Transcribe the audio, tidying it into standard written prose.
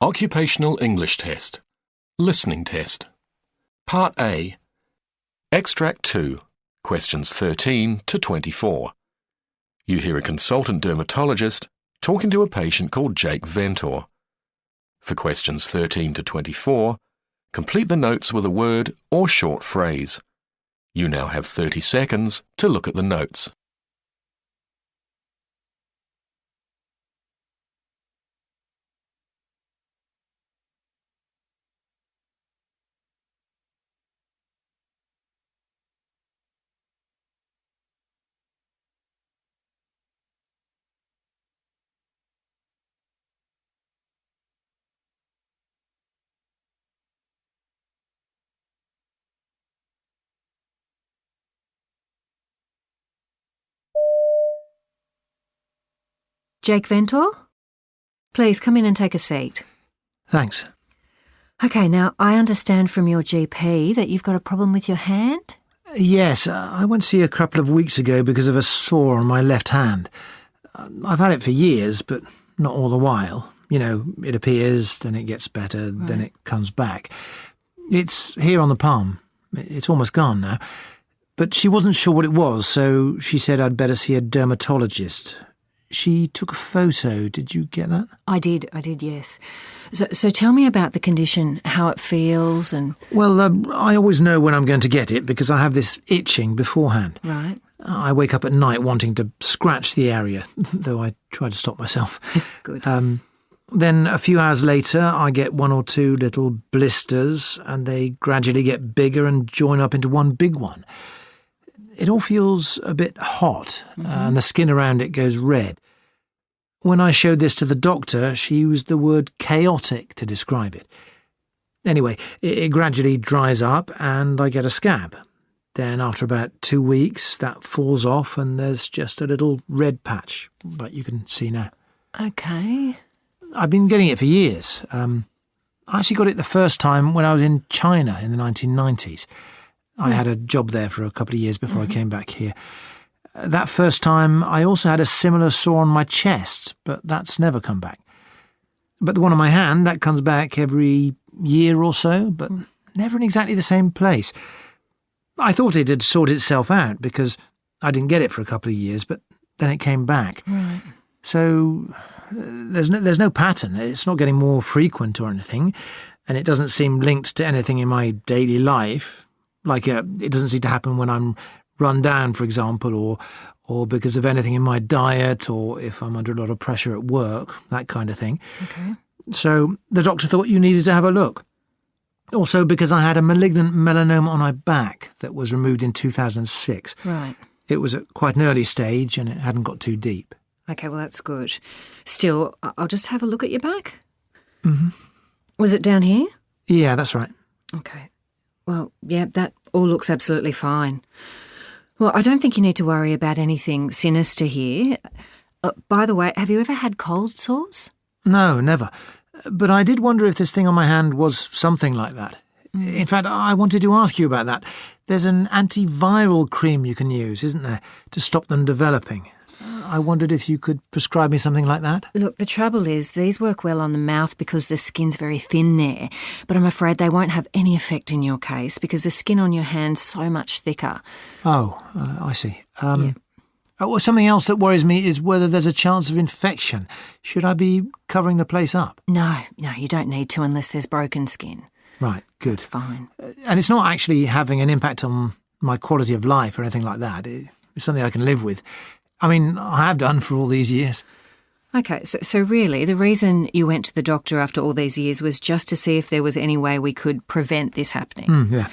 Occupational English Test. Listening Test. Part A. Extract 2, questions 13 to 24. You hear a consultant dermatologist talking to a patient called Jake Ventor. For questions 13 to 24, complete the notes with a word or short phrase. You now have 30 seconds to look at the notes. Jake Ventor? Please come in and take a seat. Thanks. OK, now I understand from your GP that you've got a problem with your hand? Yes, I went to see a couple of weeks ago because of a sore on my left hand. I've had it for years, but not all the while. You know, it appears, then it gets better, then it comes back. It's here on the palm. It's almost gone now. But she wasn't sure what it was, so she said I'd better see a dermatologist. She took a photo. Did you get that? I did, yes. So tell me about the condition, how it feels and... Well, I always know when I'm going to get it because I have this itching beforehand. Right. I wake up at night wanting to scratch the area, though I try to stop myself. Good. Then a few hours later, I get one or two little blisters, and they gradually get bigger and join up into one big one. It all feels a bit hot, and the skin around it goes red. When I showed this to the doctor, she used the word chaotic to describe it. Anyway, it gradually dries up, and I get a scab. Then after about 2 weeks, that falls off, and there's just a little red patch, like you can see now. OK. I've been getting it for years. I actually got it the first time when I was in China in the 1990s. I had a job there for a couple of years before I came back here. That first time, I also had a similar sore on my chest, but that's never come back. But the one on my hand, that comes back every year or so, but never in exactly the same place. I thought it had sorted itself out because I didn't get it for a couple of years, but then it came back. Right. So there's no pattern. It's not getting more frequent or anything, and it doesn't seem linked to anything in my daily life. Like it doesn't seem to happen when I'm run down, for example, or because of anything in my diet, or if I'm under a lot of pressure at work, that kind of thing. OK. So the doctor thought you needed to have a look. Also because I had a malignant melanoma on my back that was removed in 2006. Right. It was at quite an early stage and it hadn't got too deep. OK, well, that's good. Still, I'll just have a look at your back. Mm-hmm. Was it down here? Yeah, that's right. OK. Well, yeah, that all looks absolutely fine. Well, I don't think you need to worry about anything sinister here. By the way, have you ever had cold sores? No, never. But I did wonder if this thing on my hand was something like that. In fact, I wanted to ask you about that. There's an antiviral cream you can use, isn't there, to stop them developing? I wondered if you could prescribe me something like that. Look, the trouble is these work well on the mouth because the skin's very thin there, but I'm afraid they won't have any effect in your case because the skin on your hand's so much thicker. Oh, I see. Something else that worries me is whether there's a chance of infection. Should I be covering the place up? No, you don't need to unless there's broken skin. Right, good. It's fine. And it's not actually having an impact on my quality of life or anything like that. It's something I can live with. I mean, I have done for all these years. OK, so really the reason you went to the doctor after all these years was just to see if there was any way we could prevent this happening. Yeah.